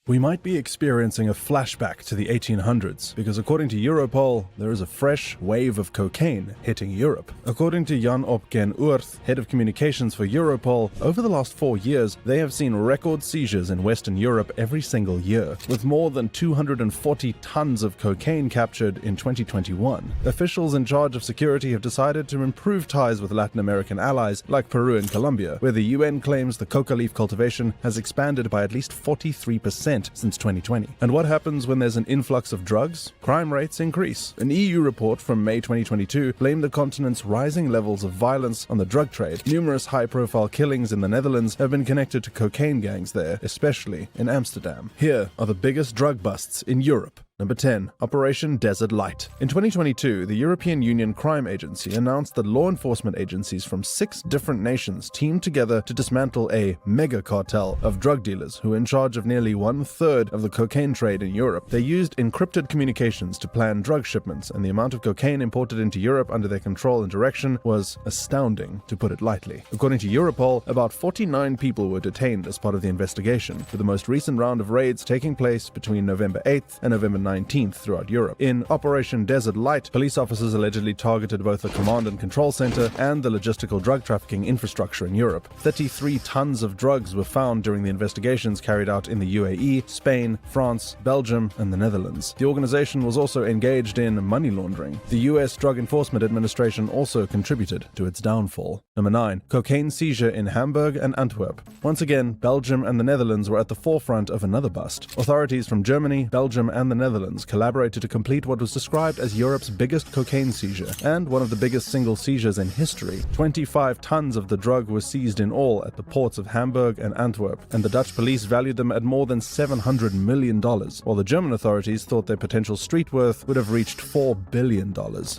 We might be experiencing a flashback to the 1800s, because according to Europol, there is a fresh wave of cocaine hitting Europe. According to Jan Opgen Oorth, head of communications for Europol, over the last 4 years, they have seen record seizures in Western Europe every single year, with more than 240 tons of cocaine captured in 2021. Officials in charge of security have decided to improve ties with Latin American allies like Peru and Colombia, where the UN claims the coca leaf cultivation has expanded by at least 43% since 2020. And what happens when there's an influx of drugs? Crime rates increase. An EU report from May 2022 blamed the continent's rising levels of violence on the drug trade. Numerous high-profile killings in the Netherlands have been connected to cocaine gangs there, especially in Amsterdam. Here are the biggest drug busts in Europe. Number 10. Operation Desert Light. In 2022, the European Union Crime Agency announced that law enforcement agencies from 6 different nations teamed together to dismantle a mega cartel of drug dealers who are in charge of nearly 1/3 of the cocaine trade in Europe. They used encrypted communications to plan drug shipments, and the amount of cocaine imported into Europe under their control and direction was astounding, to put it lightly. According to Europol, about 49 people were detained as part of the investigation, with the most recent round of raids taking place between November 8th and November 19th throughout Europe. In Operation Desert Light, police officers allegedly targeted both the command and control center and the logistical drug trafficking infrastructure in Europe. 33 tons of drugs were found during the investigations carried out in the UAE, Spain, France, Belgium, and the Netherlands. The organization was also engaged in money laundering. The US Drug Enforcement Administration also contributed to its downfall. Number 9. Cocaine seizure in Hamburg and Antwerp. Once again, Belgium and the Netherlands were at the forefront of another bust. Authorities from Germany, Belgium, and the Netherlands collaborated to complete what was described as Europe's biggest cocaine seizure, and one of the biggest single seizures in history. 25 tons of the drug were seized in all at the ports of Hamburg and Antwerp, and the Dutch police valued them at more than $700 million, while the German authorities thought their potential street worth would have reached $4 billion.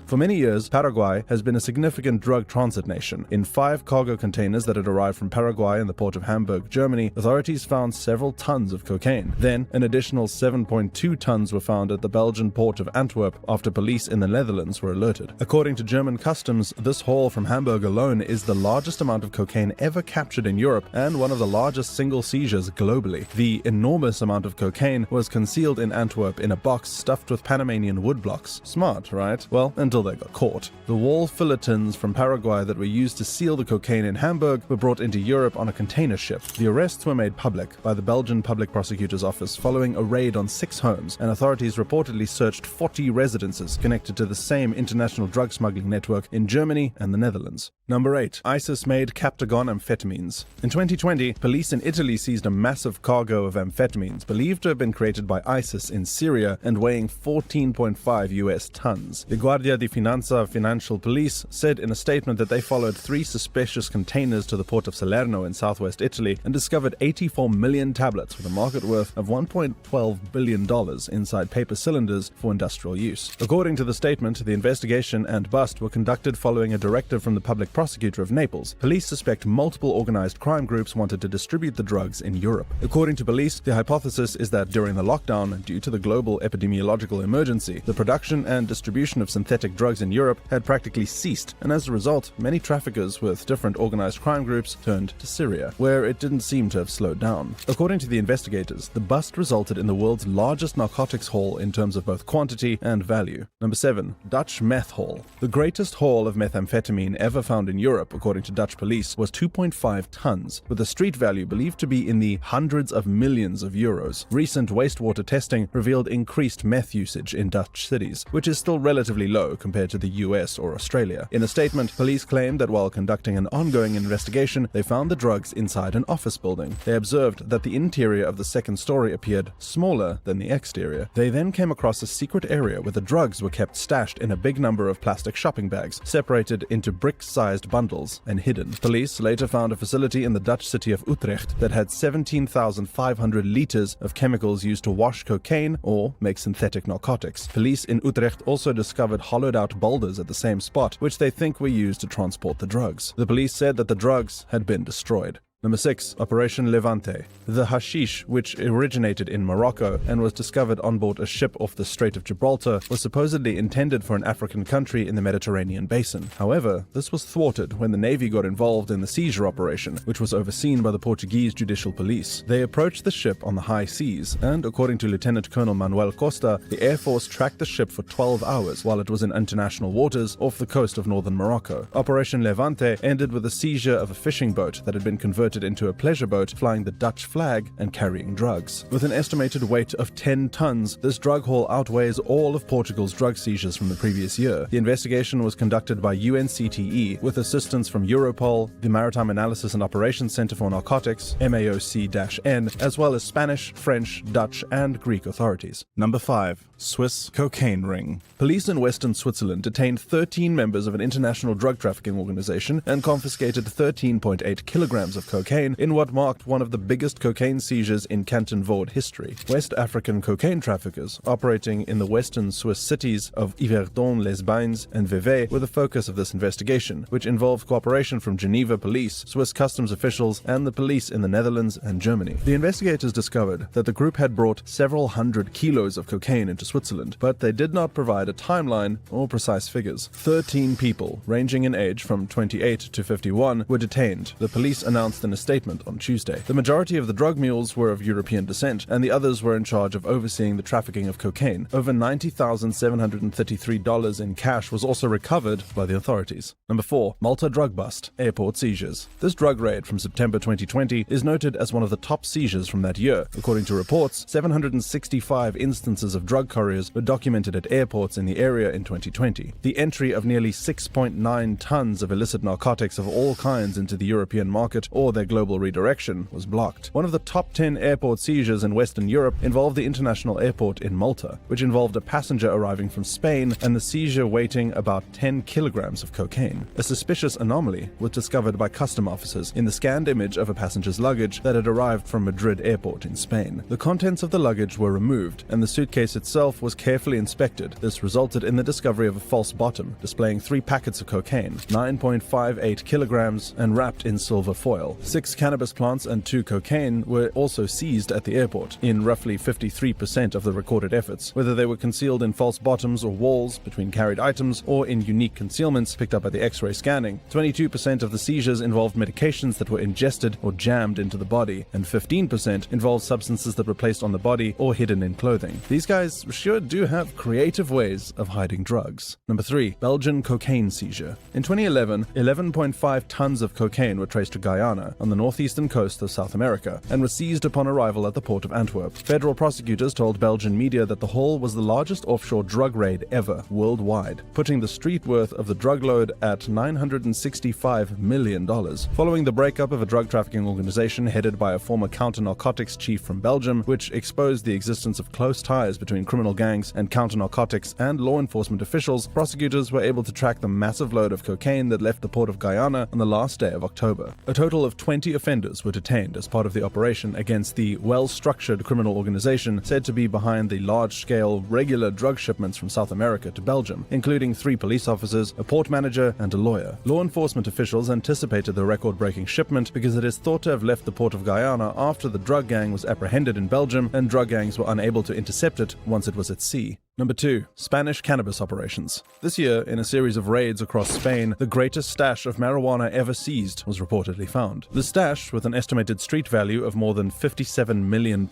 For many years, Paraguay has been a significant drug transit nation. In 5 cargo containers that had arrived from Paraguay in the port of Hamburg, Germany, authorities found several tons of cocaine. Then, an additional 7.2 tons were found at the Belgian port of Antwerp after police in the Netherlands were alerted. According to German customs, this haul from Hamburg alone is the largest amount of cocaine ever captured in Europe and one of the largest single seizures globally. The enormous amount of cocaine was concealed in Antwerp in a box stuffed with Panamanian wood blocks. Smart, right? Well, until they got caught. The wall filler tins from Paraguay that were used to seal the cocaine in Hamburg were brought into Europe on a container ship. The arrests were made public by the Belgian Public Prosecutor's Office following a raid on 6 homes, and authorities reportedly searched 40 residences connected to the same international drug smuggling network in Germany and the Netherlands. Number 8. ISIS-made Captagon amphetamines. In 2020, police in Italy seized a massive cargo of amphetamines believed to have been created by ISIS in Syria and weighing 14.5 US tons. The Guardia di Finanza Financial Police said in a statement that they followed 3 suspicious containers to the port of Salerno in southwest Italy and discovered 84 million tablets with a market worth of $1.12 billion inside paper cylinders for industrial use. According to the statement, the investigation and bust were conducted following a directive from the public prosecutor of Naples. Police suspect multiple organized crime groups wanted to distribute the drugs in Europe. According to police, the hypothesis is that during the lockdown, due to the global epidemiological emergency, the production and distribution of synthetic drugs in Europe had practically ceased, and as a result, many traffickers with different organized crime groups turned to Syria, where it didn't seem to have slowed down. According to the investigators, the bust resulted in the world's largest narcotics haul in terms of both quantity and value. Number 7. Dutch meth haul. The greatest haul of methamphetamine ever found in Europe, according to Dutch police, was 2.5 tons, with a street value believed to be in the hundreds of millions of euros. Recent wastewater testing revealed increased meth usage in Dutch cities, which is still relatively low compared to the US or Australia. In a statement, police claimed that while conducting an ongoing investigation, they found the drugs inside an office building. They observed that the interior of the second story appeared smaller than the exterior. They then came across a secret area where the drugs were kept stashed in a big number of plastic shopping bags, separated into brick-sized bundles and hidden. Police later found a facility in the Dutch city of Utrecht that had 17,500 liters of chemicals used to wash cocaine or make synthetic narcotics. Police in Utrecht also discovered hollowed-out boulders at the same spot, which they think were used to transport the drugs. The police said that the drugs had been destroyed. Number 6. Operation Levante. The hashish, which originated in Morocco and was discovered on board a ship off the Strait of Gibraltar, was supposedly intended for an African country in the Mediterranean basin. However, this was thwarted when the Navy got involved in the seizure operation, which was overseen by the Portuguese Judicial Police. They approached the ship on the high seas, and according to Lieutenant Colonel Manuel Costa, the Air Force tracked the ship for 12 hours while it was in international waters off the coast of northern Morocco. Operation Levante ended with the seizure of a fishing boat that had been converted into a pleasure boat flying the Dutch flag and carrying drugs. With an estimated weight of 10 tons, this drug haul outweighs all of Portugal's drug seizures from the previous year. The investigation was conducted by UNCTE with assistance from Europol, the Maritime Analysis and Operations Center for Narcotics, MAOC-N, as well as Spanish, French, Dutch, and Greek authorities. Number 5. Swiss cocaine ring. Police in western Switzerland detained 13 members of an international drug trafficking organization and confiscated 13.8 kilograms of cocaine in what marked one of the biggest cocaine seizures in Canton Vaud history. West African cocaine traffickers operating in the western Swiss cities of Yverdon, Les Bains, and Vevey were the focus of this investigation, which involved cooperation from Geneva police, Swiss customs officials, and the police in the Netherlands and Germany. The investigators discovered that the group had brought several hundred kilos of cocaine into Switzerland, but they did not provide a timeline or precise figures. 13 people, ranging in age from 28 to 51, were detained, the police announced in a statement on Tuesday. The majority of the drug mules were of European descent, and the others were in charge of overseeing the trafficking of cocaine. Over $90,733 in cash was also recovered by the authorities. Number 4. Malta drug bust, airport seizures. This drug raid from September 2020 is noted as one of the top seizures from that year. According to reports, 765 instances of drug couriers were documented at airports in the area in 2020. The entry of nearly 6.9 tons of illicit narcotics of all kinds into the European market or their global redirection was blocked. One of the top 10 airport seizures in Western Europe involved the international airport in Malta, which involved a passenger arriving from Spain and the seizure weighing about 10 kilograms of cocaine. A suspicious anomaly was discovered by custom officers in the scanned image of a passenger's luggage that had arrived from Madrid airport in Spain. The contents of the luggage were removed, and the suitcase itself was carefully inspected. This resulted in the discovery of a false bottom, displaying 3 packets of cocaine, 9.58 kilograms, and wrapped in silver foil. 6 cannabis plants and 2 cocaine were also seized at the airport, in roughly 53% of the recorded efforts, whether they were concealed in false bottoms or walls between carried items or in unique concealments picked up by the X-ray scanning. 22% of the seizures involved medications that were ingested or jammed into the body, and 15% involved substances that were placed on the body or hidden in clothing. These guys sure do have creative ways of hiding drugs. Number 3. Belgian cocaine seizure. In 2011, 11.5 tons of cocaine were traced to Guyana on the northeastern coast of South America and were seized upon arrival at the port of Antwerp. Federal prosecutors told Belgian media that the haul was the largest offshore drug raid ever worldwide, putting the street worth of the drug load at $965 million. Following the breakup of a drug trafficking organization headed by a former counter-narcotics chief from Belgium, which exposed the existence of close ties between criminal gangs and counter-narcotics and law enforcement officials, prosecutors were able to track the massive load of cocaine that left the port of Guyana on the last day of October. A total of 20 offenders were detained as part of the operation against the well-structured criminal organization said to be behind the large-scale, regular drug shipments from South America to Belgium, including 3 police officers, a port manager, and a lawyer. Law enforcement officials anticipated the record-breaking shipment because it is thought to have left the port of Guyana after the drug gang was apprehended in Belgium and drug gangs were unable to intercept it once it was at sea. Number 2. Spanish cannabis operations. This year, in a series of raids across Spain, the greatest stash of marijuana ever seized was reportedly found. The stash, with an estimated street value of more than £57 million,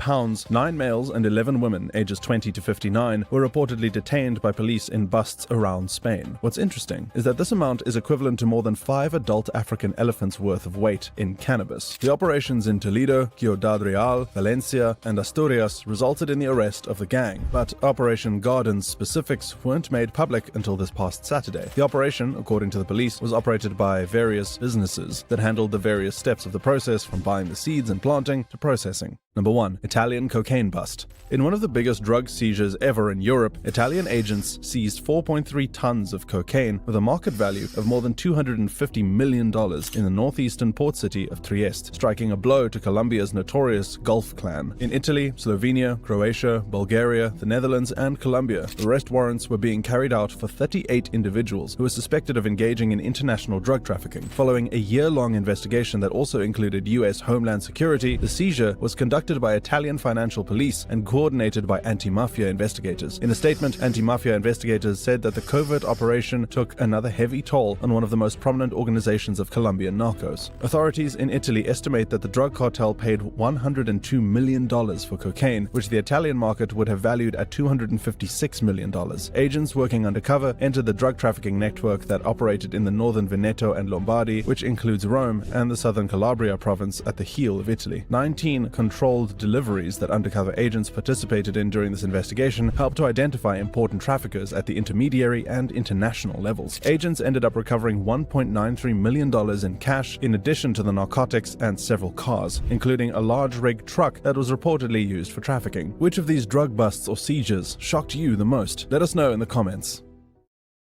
9 males and 11 women ages 20 to 59 were reportedly detained by police in busts around Spain. What's interesting is that this amount is equivalent to more than 5 adult African elephants worth of weight in cannabis. The operations in Toledo, Ciudad Real, Valencia, and Asturias resulted in the arrest of the gang, but Operation Garden's specifics weren't made public until this past Saturday. The operation, according to the police, was operated by various businesses that handled the various steps of the process from buying the seeds and planting to processing. Number 1. Italian cocaine bust. In one of the biggest drug seizures ever in Europe, Italian agents seized 4.3 tons of cocaine with a market value of more than $250 million in the northeastern port city of Trieste, striking a blow to Colombia's notorious Gulf clan. In Italy, Slovenia, Croatia, Bulgaria, the Netherlands, and Colombia, Colombia. Arrest warrants were being carried out for 38 individuals who were suspected of engaging in international drug trafficking. Following a year-long investigation that also included US Homeland Security, the seizure was conducted by Italian financial police and coordinated by anti-mafia investigators. In a statement, anti-mafia investigators said that the covert operation took another heavy toll on one of the most prominent organizations of Colombian narcos. Authorities in Italy estimate that the drug cartel paid $102 million for cocaine, which the Italian market would have valued at $256 million. Agents working undercover entered the drug trafficking network that operated in the northern Veneto and Lombardy, which includes Rome, and the southern Calabria province at the heel of Italy. 19 controlled deliveries that undercover agents participated in during this investigation helped to identify important traffickers at the intermediary and international levels. Agents ended up recovering $1.93 million in cash, in addition to the narcotics and several cars, including a large rig truck that was reportedly used for trafficking. Which of these drug busts or seizures shocked you the most? Let us know in the comments.